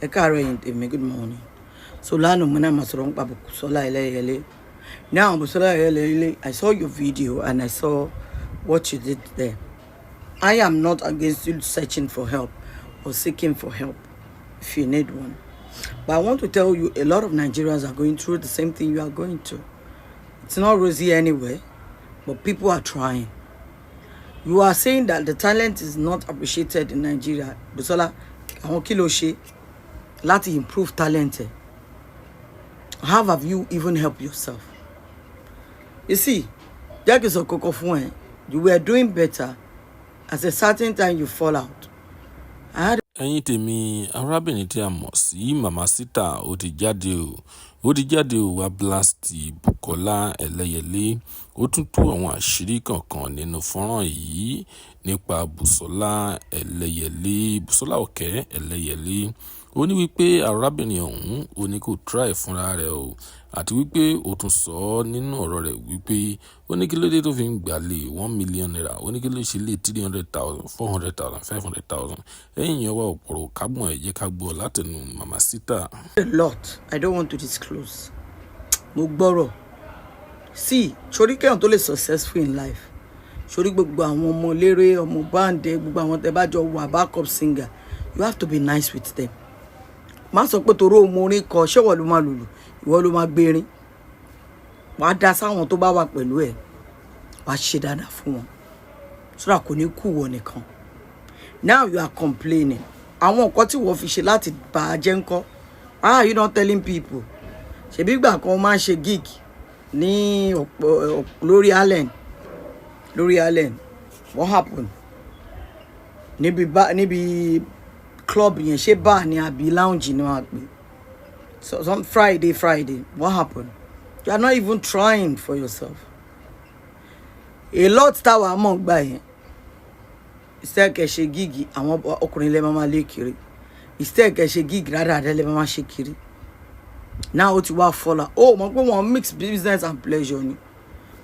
Good morning. So lánàá mo náà máa sọ̀rọ̀ nípa BUSOLA ELEYELE. Now BUSOLA ELEYELE, I saw your video and I saw what you did there. I am not against you searching for help or seeking for help if you need one. But I want to tell you, a lot of Nigerians are going through the same thing you are going to. It's not rosy anywhere, but people are trying. You are saying that the talent is not appreciated in Nigeria. BUSOLA, àwọn kí ló ṣe láti improve talent. How have you even helped yourself? You see, Jack is a koko fún ẹ. You were doing better. At a certain time, you fall out. Ẹ̀yin tèmi, arábìnrin tí a mọ̀ sí MAMACITA ó ti jáde o wá blast Bukola Eleyele. Ó tún tú àwọn àṣírí kankan nínú fọ́nrán yìí nípa BUSOLA Eleyele, BUSOLA òkè Eleyele. Ó ní wípé arábìnrin ọ̀hún ó ní kó try fúnra rẹ̀ o, àti wípé ó tún sọ nínú ọ̀rọ̀ rẹ̀ wípé ó ní kí ló dé tó fi ń gbàlè 1 million naira, ó ní kí ló ṣe lè 300,000, 400,000, 500,000. Ẹ̀yin yẹn wá òpòrò kágbọ̀n ẹ jẹ́ ká gbọ́ látẹnu MAMACITA. A lot. I don't want to disclose. Mo gbọ́rọ̀. See, sori kéèyàn tó lè successful in life. Sori gbogbo àwọn ọmọ léré, ọmọ báńdẹ, gbogbo àwọn tẹ́ bá jọ wà backup singer. You have to be nice with them. Má sọ pé toró mo orin kọ, ṣé wọ́n ló máa lùlù, ìwọ ló máa gbérin. Wàá dá sáwọn tó bá wà pẹ̀lú ẹ̀. Wàá ṣe dáadáa fún wọn. So that kò ní kú wọ nìkan. Now you are complaining. Àwọn nǹkan tí wọ́n fi ṣe láti bà á jẹ́ ńkọ́. Why are you not telling people? Ṣebí ìgbà kan máa ń ṣe gig ní lórí Allen. What happened? Níbi club yẹn, ṣé bar ni àbí lounge ni wọ́n pè. So some Friday, what happened? You are not even trying for yourself. A lot táwa mọ̀ gbà yẹn. Instead kẹ́ ṣe gig àwọn ọkùnrin lè máa lé kiri. Instead kẹ́ ṣe gig rárá lè máa ṣe kiri. Now ó ti wá fọ́lá. Ó mọ̀ pé wọ́n mix business and pleasure ni.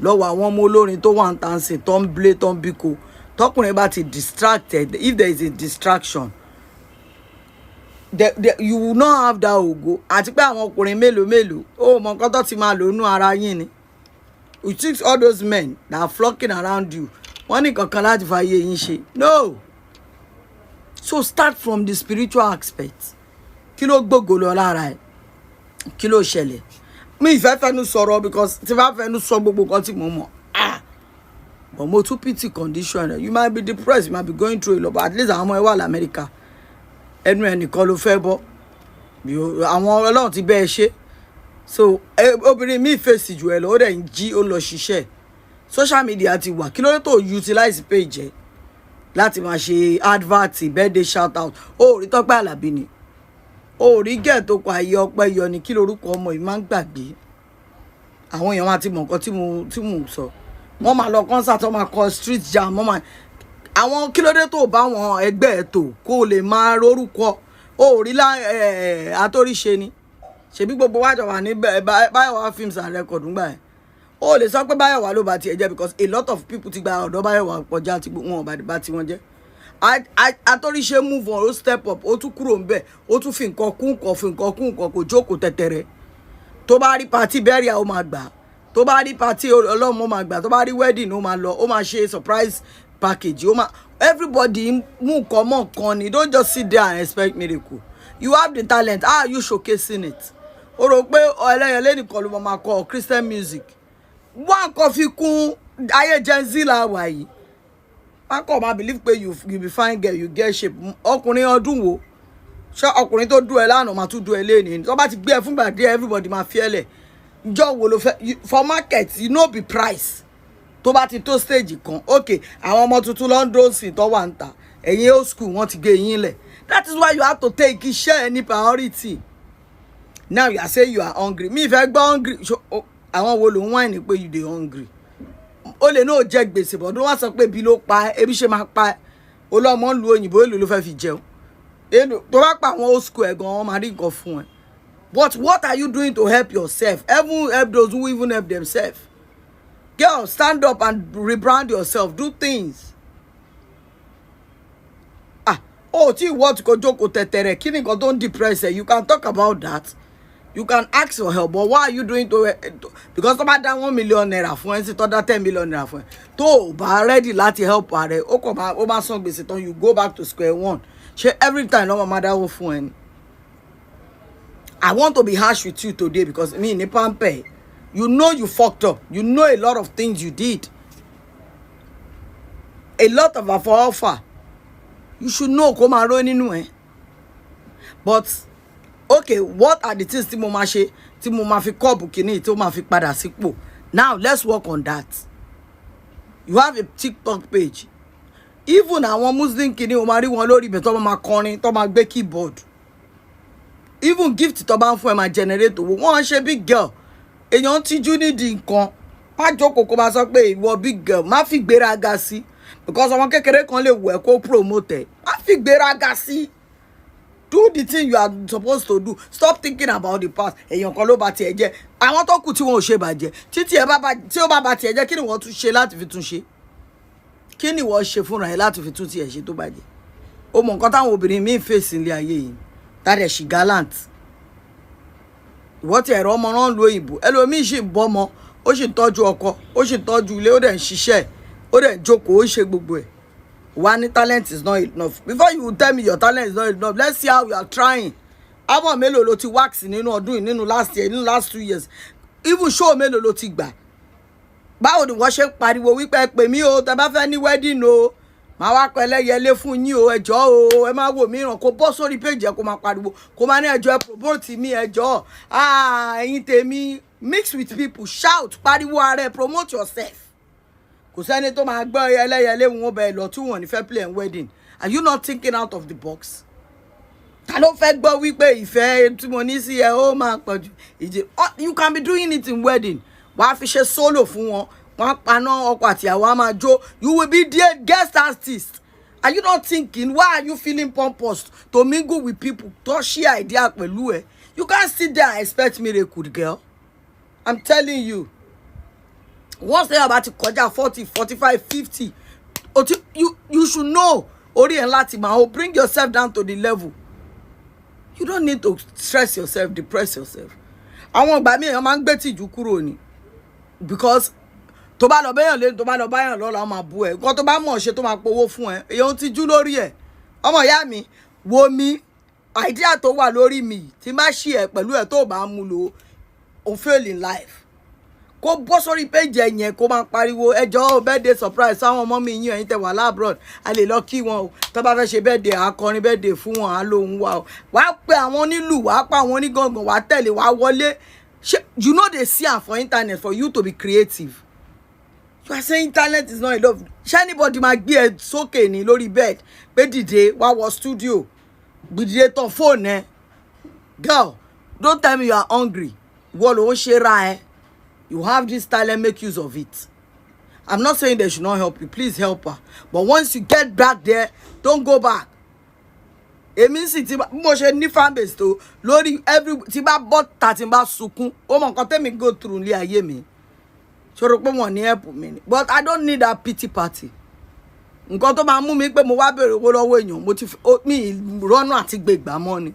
Lọ́wọ́ àwọn ọmọ olórin tó wà ń tàǹsìn tó ń blé tó ń bíko. Tọkùnrin bá ti distracted, if there is a distraction, you will not have that ogo. Àti pé àwọn ọkùnrin mélòó ó mọ̀ nǹkan tó ti máa lò nú ara yín ni. You think all those men that are flocking around you wọ́n ní kankan láti fàyè yín ṣe? No. So start from the spiritual aspect. Kí ló gbógo lọ lára ẹ̀? Kí ló ṣẹlẹ̀? Mi ìfẹ́ fẹ́nu sọ̀rọ̀ because tí bá fẹ́nu sọ gbogbo nǹkan tí mo mọ̀. But mo tún pity condition. You might be depressed, you might be going through a lot, but at least àwọn ọmọ ẹ wà l'Amẹ́ríkà. Ẹnu ẹnìkan ló fẹ́ bọ́. Àwọn Ọlọ́run ti bẹ́ẹ̀ ṣe. So obìnrin mi fèsì jù ẹ lọ, ó dẹ̀ ń jí ó lọ ṣiṣẹ́. Social media ti wà. Kí ló dé tó utilize page ẹ láti máa ṣe advert, birthday shout out? Ó rí Tọ́pẹ́ Àlàbí ni. Ó rí gẹ̀ tó kọ ayé ọpẹ́ yọ ni, kí lorúkọ ọmọ yìí máa ń gbàgbé. Àwọn èèyàn máa ti mọ̀ nǹkan tí mo sọ. Wọ́n máa lọ concert, wọ́n máa kọ street jam, wọ́n máa àwọn kí ló dé tó bá wọn ẹgbẹ́ ẹ̀ tó kó lè máa rorúkọ. Ó rí atóríṣe ni. Ṣebí gbogbo wájọ wà ní Báyọ̀wá films and record ńgbà yẹn. Ó lè sọ pé Báyọ̀wá ló bá tiẹ̀ jẹ́ because a lot of people ti gba ọ̀dọ̀ Báyọ̀wá kọjá tí wọn bá ti wọn jẹ́. Atóríṣe move on, ó step up, ó tún kúrò ńbẹ̀, ó tún fi nǹkan kún nǹkan kò jókòó tẹ̀tẹ̀rẹ̀. Tó bá rí party burial ó máa gbà. Tó bá rí party ọlọ́mọ ó máa gbà. Tó bá rí wedding ó máa lọ, ó máa ṣe surprise package. Everybody mú nǹkan mọ́ nǹkan ni. Don't just sit there and expect miracle. You have the talent. How are you showcasing it? Ó rò pé Eleyele nìkan ló máa kọ Christian music. Wọ́n kàn fi kún ayé Gen Z la wà yìí. Wọ́n kàn máa believe pé you be fine girl, you get shape. Ọkùnrin ọdún wo? Ṣé ọkùnrin tó dùn ẹ lánàá máa tún dùn ẹ lẹ́ni? Tó bá ti gbé ẹ fúngbà díẹ̀, everybody máa fi ẹ lẹ̀. Ǹjọ́ wo ló fẹ́? For market, you know be price. Tó bá ti tó stage kan, okay, àwọn ọmọ tuntun London sì tó wà ń ta. Ẹ̀yin old school wọ́n ti gé yín lẹ̀. That is why you have to take iṣẹ́ any priority. Now you are saying you are hungry. Me if I go hungry, àwọn wo ló ń whine pé you dey hungry. Ó lè náà jẹ gbèsè bọ̀, wọ́n sọ pé bí ló pa ẹ́, ebi ṣe máa pa ẹ́. Olọ́mọ ń lu òyìnbó, èlò ló fẹ́ fi jẹun. Tó bá pa àwọn old school ẹ̀ gan, wọ́n máa rí nǹkan fún ẹ. But what are you doing to help yourself? Even help those who even help themselves. Girl, stand up and rebrand yourself. Do things. oh tí what kò jókòó tẹ̀tẹ̀rẹ̀ kí ni nǹkan tó ń depress ẹ, you can talk about that. You can ask for help, but what are you doing because tó bá dá 1 million naira fún ẹ sí tó dá 10 million naira fún ẹ tó o bá ready láti help ààrẹ ó kàn máa ó bá san gbèsè tán, you go back to square one. Ṣé every time lọ́mọ máa dáwó fún ẹ ni? I want to be harsh with you today because me ní pamper, you know you fucked up, you know a lot of things you did, a lot of offer. You should know kó máa ró nínú ẹ. But okay, what are the things tí mo máa ṣe tí mo máa fi kọ́ọ̀bù kìíní tí ó máa fi padà sípò? Now let's work on that. You have a TikTok page. Even àwọn Muslim kìíní o máa rí wọn lórí ibẹ̀ tó máa kọrin tó máa gbé keyboard. Even gift tó bá ń fún ẹ máa generate owó. Wọ́n ṣe big girl. Èèyàn tíjú nídìí nǹkan. Má jókòó kó máa sọ pé ìwọ big girl. Má fi gbéraga sí. Because àwọn kékeré kan lè wù ẹ́ kó promote ẹ. Má fi gbéraga sí. Do the thing you are supposed to do. Stop thinking about the past. Èèyàn kan ló bá tiẹ̀ jẹ́. Àwọn tó kù tí wọn ò ṣe bàjẹ́. Tí ó bá tiẹ̀ jẹ́, kí ni wọ́n tún ṣe láti fi tún ṣe? Kí ni wọ́n ṣe fúnra ẹ láti fi tún tiẹ̀ ṣe tó bàjẹ́? O mọ nǹkan táwọn obìnrin míì fèsì nílé ayé yìí. That is she gallant. Ìwọ tí ẹ̀rọ ọmọ náà ń lo òyìnbó. Ẹlòmíì ṣì ń bọ́mọ. Ó ṣì ń tọ́jú ọkọ. Ó ṣì ń tọ́jú ilé. Ó dẹ̀ ń ṣiṣẹ́. Ó dẹ̀ ń jókòó. Ó ń ṣe gbogbo ẹ̀. One talent is not enough. Before you tell me your talent is not enough, let's see how you are trying. Àwọn mélòó ló ti wax nínú ọdún nínú last year, nínú last 2 years. Even show mélòó ló ti gbà. Báwo ni wọ́n ṣe pariwo wípé pè mí o, tẹ́ bá fẹ́ ní wedding o. Màá wá pẹ́ Ẹlẹ́yẹlé fún yín o, ẹ jọ̀ọ́ o, ẹ má wò mí ràn kó bọ́ sórí page ẹ kó máa pariwo. Kó máa ní ẹ jọ̀ọ́ ẹ promote mi ẹ jọ̀ọ́. Ẹ̀yin tèmi, mix with people, shout, pariwo ara ẹ, promote yourself. Kò sẹ́ni tó máa gbọ́ Ẹlẹ́yẹlé wọn bẹ́ẹ̀ lọ tí wọ́n ní fẹ́ play wedding. Are you not thinking out of the box? Ta ló fẹ́ gbọ́ wípé ìfẹ́ tí mo ní sí ẹ ó máa pọ̀ jù? You can be doing it in wedding. Wàá fi ṣe solo fún wọn. Wọ́n paná ọkọ àti àwọn á máa jó. You will be there guest artist. Are you not thinking, why are you feeling pompous to mingle with people tó share idea pẹ̀lú ẹ? You can't sit there and expect miracle, girl. I'm telling you. Once they are about to kọjá 40, 45, 50, you should know orí ẹ̀ láti máa bring yourself down to the level. You don't need to stress yourself, depress yourself. Àwọn ìgbà míì èèyàn máa ń gbé tìjú kúrò ni. Because tó bá lọ bẹ́yàn lé tó bá lọ báyàn lọ́la máa bú ẹ. Nǹkan tó bá mọ̀ ṣe tó máa powó fún ẹ. Èèyàn tìjú lórí ẹ̀. Ọmọ ìyá mi, wo mi, idea tó wà lórí mi tí má ṣí ẹ pẹ̀lú ẹ tó bá mú lò ó fail in life. Kó bọ́ sórí page yẹn kó máa pariwo ẹjọ́ birthday surprise sáwọn ọmọ mi yín ẹ̀yin tẹ́ wà labroad a lè lọ kí wọn o tó bá fẹ́ ṣe birthday akọrin birthday fún wọn á lóhun wa o wàá pe àwọn onílù wàá pa àwọn onígangan wàá tẹ̀lé wàá wọlé you know they see am for internet for you to be creative. You are saying talent is not enough. Ṣé anybody máa gbé ẹ sókè ní lórí bed pé dìde wá wọ studio gbìdìde tán fóònù ẹ? Girl, don't tell me you are hungry. Ìwọ ló ń ṣe ra ẹ. You have this talent, make use of it. I'm not saying they should not help you. Please help her. But once you get back there, don't go back. Èmi sì tí mo ṣe ní fan base tó lórí every tí bá bọ́ta tí bá sunkún. Ó mọ nǹkan tẹ́mi go through ní ayé mi. Ṣòro pé wọ́n ní help mi ni. But I don't need that pity party. Nǹkan tó máa mú mi pé mo wá bèrè owó lọ́wọ́ èèyàn. Mo ti mi rọ́nà àti gbègbà mọ́ ni.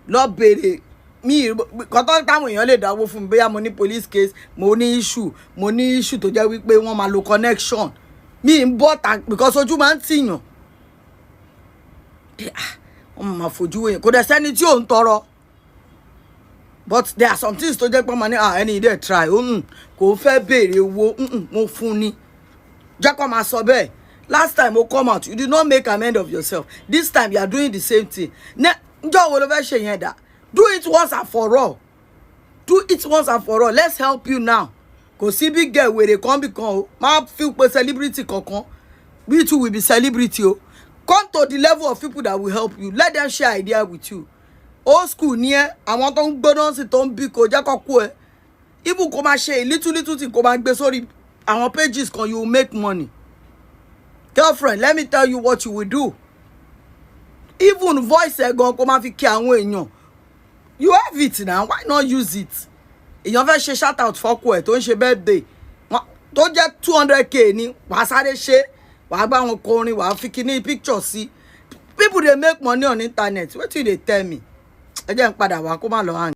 Lọ bèrè. Mi kọ́tọ́ táwọn èèyàn lè dáwó fún mi bóyá mo ní police case mo ní issue tó jẹ́ wípé wọ́n máa lo connection mi ń bọ́ ta because ojú máa ń tìyàn wọ́n máa fojú èèyàn kò dẹ̀ sẹ́ni tí ò ń tọrọ but there are some things tó jẹ́ pé wọ́n máa ní ẹni dẹ̀ try kò fẹ́ béèrè owó mo fún ni jẹ́ kó máa sọ bẹ́ẹ̀ last time mo come out you did not make amend of yourself this time you are doing the same thing ǹjọ́ wo ló fẹ́ ṣe yẹn dà. Do it once and for all. Do it once and for all. Let's help you now. Kò sí big girl wèrè kan bí kan o. Má feel pé celebrity kankan. We too will be celebrity o. Come to the level of people that will help you. Let them share idea with you. Old school ni ẹ. Àwọn tó ń gbóná sí tó ń bí kò jẹ́ kó kú ẹ. Even kó máa ṣe little thing kó máa gbé sórí àwọn pages kan you will make money. Girlfriend, let me tell you what you will do. Even voice ẹ gan kó máa fi kí àwọn èèyàn. You have it now. Why not use it? Èèyàn fẹ́ ṣe shout out fọ́kù ẹ̀ tó ń ṣe birthday. Tó jẹ́ 200k ni wàá sáré ṣe. Wàá bá wọn kọrin, wàá fi kíní picture sí. people dey make money on internet wetin you dey tell me ẹ jẹ́ n padà wá kó má lọ hang.